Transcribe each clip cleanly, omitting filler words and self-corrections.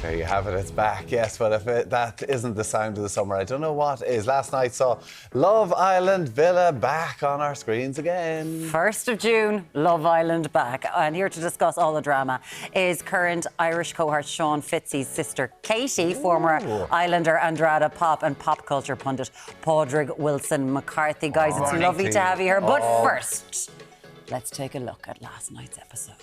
There you have it, it's back, yes, but if that isn't the sound of the summer, I don't know what is. Last night saw Love Island Villa back on our screens again. 1st of June, Love Island back. And here to discuss all the drama is current Irish cohort Sean Fitzy's sister Katie, former Islander Andrada Pop and pop culture pundit Pádraig Wilson McCarthy. Guys, it's lovely to have you here. But first, let's take a look at last night's episode.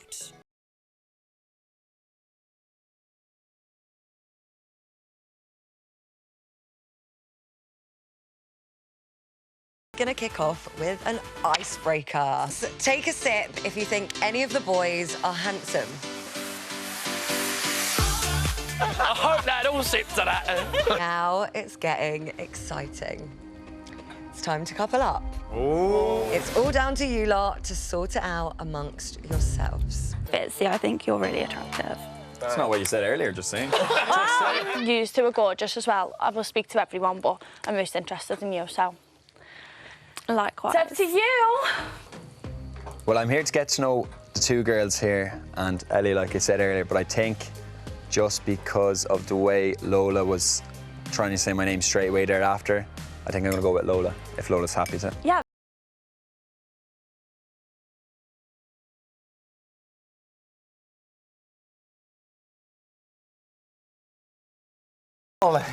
Gonna kick off with an icebreaker. So take a sip if you think any of the boys are handsome. I hope that all sipped to that. Now it's getting exciting. It's time to couple up. Ooh. It's all down to you lot to sort it out amongst yourselves. Fitzy, I think you're really attractive. That's not what you said earlier, just saying. You two are gorgeous as well. I will speak to everyone, but I'm most interested in you, so... Likewise. It's up to you. Well, I'm here to get to know the two girls here and Ellie, like I said earlier, but I think just because of the way Lola was trying to say my name straight away thereafter, I think I'm going to go with Lola, if Lola's happy to. Yeah.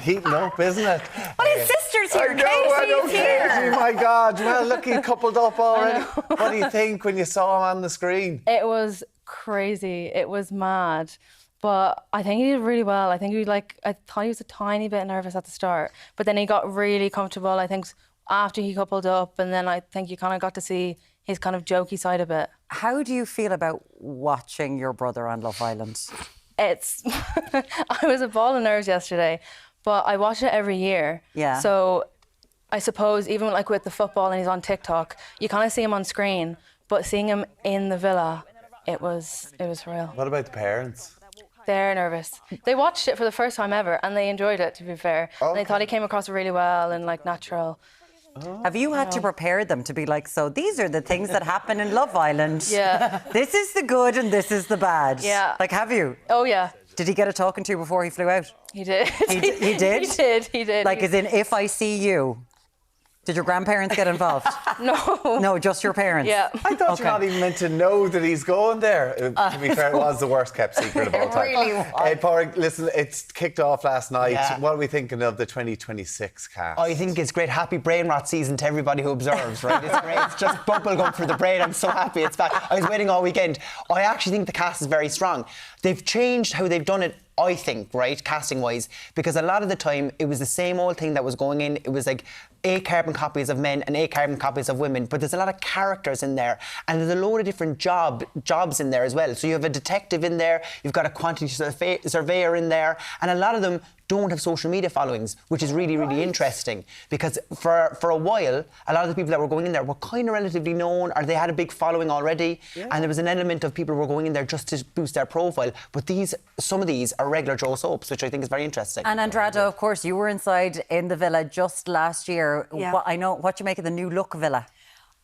Heating up, isn't it? But his sister's here, I know, Katie's here. Katie, my God. Well, look, he coupled up already. What do you think when you saw him on the screen? It was crazy. It was mad. But I think he did really well. I think I thought he was a tiny bit nervous at the start, but then he got really comfortable, I think, after he coupled up, and then I think you kind of got to see his kind of jokey side a bit. How do you feel about watching your brother on Love Island? It's... I was a ball of nerves yesterday, but I watch it every year. Yeah. So I suppose even like with the football and he's on TikTok, you kind of see him on screen, but seeing him in the villa, it was real. What about the parents? They're nervous. They watched it for the first time ever and they enjoyed it, to be fair. Okay. And they thought he came across really well and like natural. Have you had to prepare them to be like, so these are the things that happen in Love Island? Yeah. This is the good and this is the bad. Yeah. Like, have you? Oh, yeah. Did he get a talking to before he flew out? He did. He did? He did. Like, as in, if I see you, did your grandparents get involved? No. No, just your parents? Yeah. I thought you're not even meant to know that he's going there. To be fair, it was the worst kept secret of all time. It really was. Pádraig, listen, it's kicked off last night. Yeah. What are we thinking of the 2026 cast? I think it's great. Happy brain rot season to everybody who observes, right? It's great. It's just bubblegum for the brain. I'm so happy it's back. I was waiting all weekend. I actually think the cast is very strong. They've changed how they've done it, I think, right, casting-wise, because a lot of the time it was the same old thing that was going in. It was like 8 carbon copies of men and 8 carbon copies of women, but there's a lot of characters in there, and there's a load of different jobs in there as well. So you have a detective in there, you've got a quantity surveyor in there, and a lot of them don't have social media followings, which is really, really interesting, because for a while, a lot of the people that were going in there were kind of relatively known, or they had a big following already, and there was an element of people who were going in there just to boost their profile. But some of these are regular Joe soaps, which I think is very interesting. And Andrada, of course, you were inside in the villa just last year. Yeah. What do you make of the new look villa?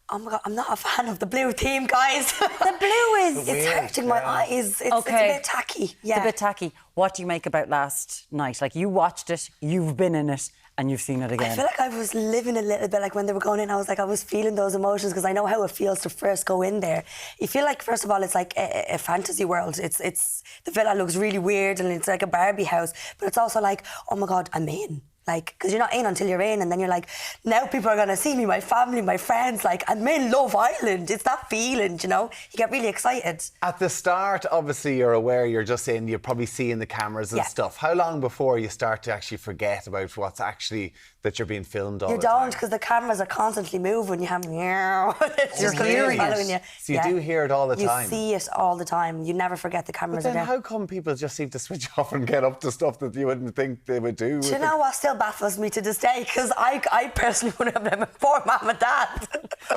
Oh my God, I'm not a fan of the blue theme, guys. The blue is... It's hurting my eyes. It's a bit tacky. Yeah. It's a bit tacky. What do you make about last night? Like, you watched it, you've been in it, and you've seen it again. I feel like I was living a little bit, like when they were going in, I was feeling those emotions because I know how it feels to first go in there. You feel like, first of all, it's like a fantasy world. It's the villa looks really weird and it's like a Barbie house, but it's also like, oh my God, I'm in. Like, because you're not in until you're in, and then you're like, now people are going to see me, my family, my friends, like, I'm in Love Island. It's that feeling, you know? You get really excited. At the start, obviously, you're aware you're just in, you're probably seeing the cameras and stuff. How long before you start to actually forget about what's actually, that you're being filmed all the time? You don't, because the cameras are constantly moving. You have, it's You're just hearing following you. So you do hear it all the time. You see it all the time. You never forget the cameras But are then there. how come people just seem to switch off and get up to stuff that you wouldn't think they would do? Do you know what still baffles me to this day? Because I personally would have been before Mum and Dad.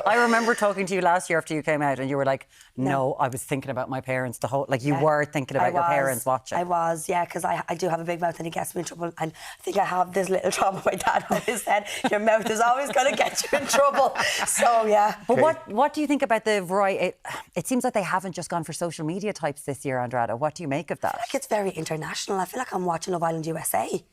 I remember talking to you last year after you came out and you were like, no, I was thinking about my parents the whole... Like, you were thinking about your parents watching. I was, yeah, because I do have a big mouth and it gets me in trouble. And I think I have this little trauma my dad always said, your mouth is always going to get you in trouble. So, yeah. But what do you think about the variety? It seems like they haven't just gone for social media types this year, Andrada. What do you make of that? I feel like it's very international. I feel like I'm watching Love Island USA.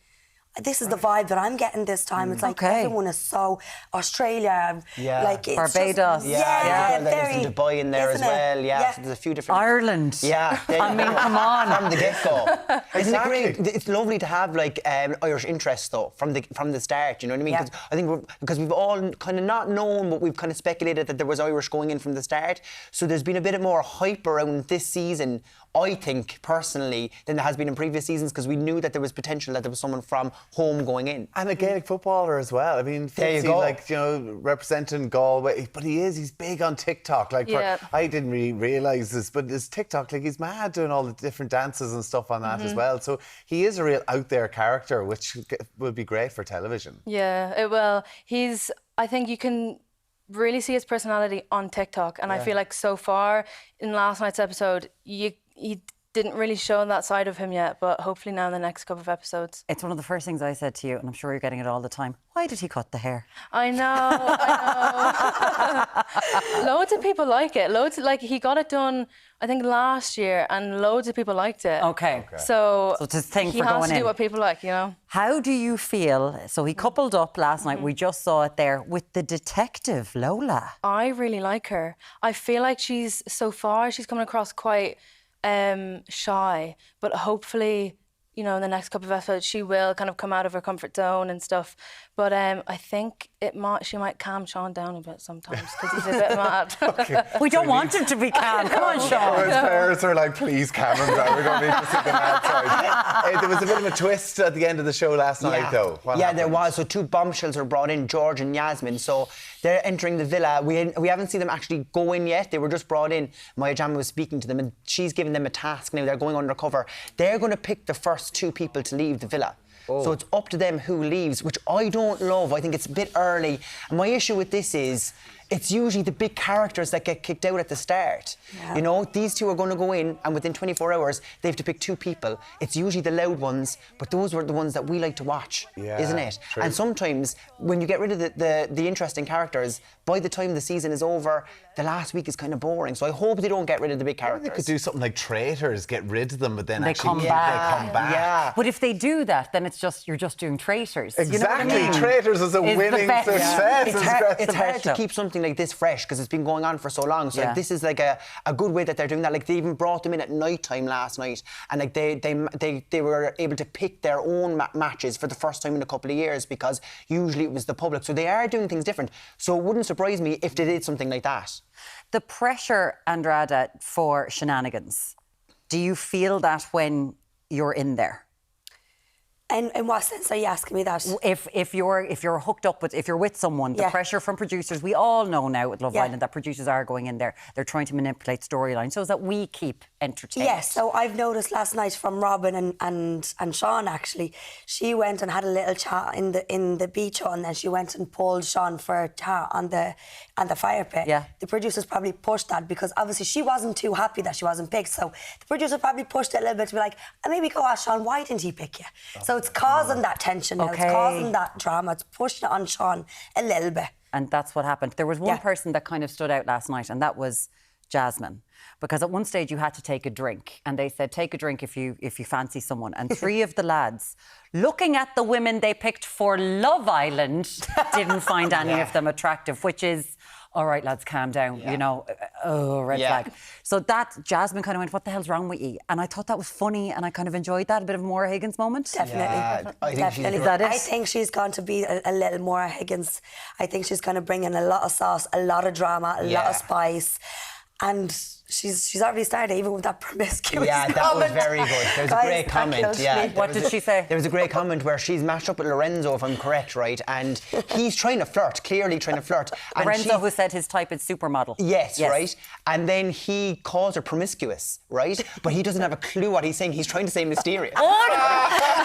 This is the vibe that I'm getting this time. It's like everyone is so Australia, like it's Barbados. There's Dubai in there as well. Yeah, so there's a few different. Ireland. Yeah, I mean, come on. From the get-go. Isn't it great? It's lovely to have like Irish interest though from the start. You know what I mean? Cause I think because we've all kind of not known, but we've kind of speculated that there was Irish going in from the start. So there's been a bit more hype around this season, I think personally, than there has been in previous seasons because we knew that there was potential that there was someone from home going in. And a Gaelic footballer as well. I mean, Fitzy, like, you know, representing Galway, but he's big on TikTok. Like, I didn't really realise this, but his TikTok, like, he's mad doing all the different dances and stuff on that as well. So he is a real out there character, which will be great for television. Yeah, it will. I think you can really see his personality on TikTok, and I feel like so far in last night's episode, he didn't really show that side of him yet, but hopefully now in the next couple of episodes. It's one of the first things I said to you, and I'm sure you're getting it all the time. Why did he cut the hair? I know. Loads of people like it. He got it done, I think, last year, and loads of people liked it. Okay. So it's a thing he for has going to in. do what people like, you know. How do you feel? So he coupled up last night. We just saw it there with the detective Lola. I really like her. I feel like she's coming across quite shy, but hopefully, you know, in the next couple of episodes she will kind of come out of her comfort zone and stuff. But I think she might calm Sean down a bit sometimes because he's a bit mad. We don't want him to be calm. Come on, Sean. His parents are like, please calm him down. We're going to need to sit them outside. There was a bit of a twist at the end of the show last night, though. What happened? There was. So 2 bombshells were brought in, George and Yasmin. So they're entering the villa. We haven't seen them actually go in yet. They were just brought in. Maya Jama was speaking to them and she's giving them a task now. They're going undercover. They're going to pick the first 2 people to leave the villa. So it's up to them who leaves, which I don't love. I think it's a bit early. And my issue with this is it's usually the big characters that get kicked out at the start. You know, these 2 are going to go in and within 24 hours they have to pick 2 people. It's usually the loud ones, but those were the ones that we like to watch, isn't it? True. And sometimes when you get rid of the interesting characters, by the time the season is over, the last week is kind of boring. So I hope they don't get rid of the big characters. They could do something like Traitors, get rid of them, but then they come back. Yeah. But if they do that, then you're just doing Traitors. Exactly. You know what I mean? Traitors is a winning success. It's hard to keep something like this fresh because it's been going on for so long. So like, this is like a good way that they're doing that. Like they even brought them in at night time last night, and like they were able to pick their own matches for the first time in a couple of years because usually it was the public. So they are doing things different. So it wouldn't surprise me if they did something like that. The pressure, Andrada, for shenanigans, do you feel that when you're in there? In what sense are you asking me that? If you're hooked up with, if you're with someone, the pressure from producers, we all know now with Love Island that producers are going in there, they're trying to manipulate storylines so that we keep entertained. Yes, so I've noticed last night from Robin and Sean actually, she went and had a little chat in the beach hut, and then she went and pulled Sean for a chat on the fire pit. Yeah. The producers probably pushed that because obviously she wasn't too happy that she wasn't picked, so the producers probably pushed it a little bit to be like, maybe go ask Sean, why didn't he pick you? So it's causing that tension now, it's causing that drama, it's pushing it on Sean a little bit. And that's what happened. There was one person that kind of stood out last night, and that was Jasmine. Because at one stage you had to take a drink, and they said take a drink if you fancy someone. And 3 of the lads, looking at the women they picked for Love Island, didn't find any of them attractive, which is, all right, lads, calm down, you know, red flag. So that, Jasmine kind of went, what the hell's wrong with you? And I thought that was funny, and I kind of enjoyed that, a bit of Maura Higgins moment. Definitely. Is that it? I think she's going to be a little Maura Higgins. I think she's going to bring in a lot of sauce, a lot of drama, a lot of spice. And she's already started, even with that promiscuous that comment. was very good. There's a great comment. What did she say? There was a great comment where she's matched up with Lorenzo, if I'm correct, right? And he's trying to flirt, clearly trying to flirt. Lorenzo, who said his type is supermodel. Yes, right? And then he calls her promiscuous, right? But he doesn't have a clue what he's saying. He's trying to say mysterious.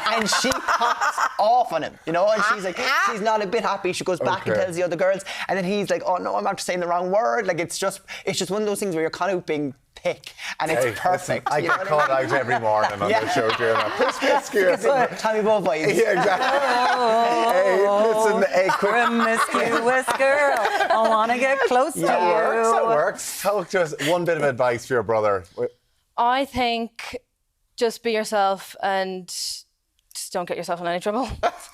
And she pops off on him, you know, and she's like, she's not a bit happy. She goes back and tells the other girls, and then he's like, oh no, I'm after saying the wrong word. Like it's just one of those things where you're kind of being thick, and it's perfect. Listen, I get called out every morning on the show doing that. Tommy Boy vibes. Yeah, exactly. Hey, listen, a quick promiscuous girl. I want to get close to you. That works. Talk to us. One bit of advice for your brother. I think just be yourself and just don't get yourself in any trouble.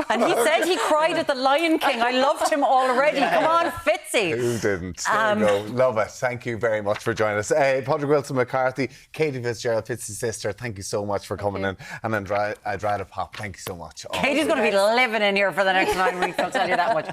And he said he cried at the Lion King. I loved him already. Come on, Fitzy. Who didn't? There you go. Love it. Thank you very much for joining us. Pádraig Wilson McCarthy, Katie Fitzgerald, Fitzy's sister, thank you so much for coming in. And Andrada Pop, thank you so much. Katie's going to be living in here for the next 9 weeks, I'll tell you that much.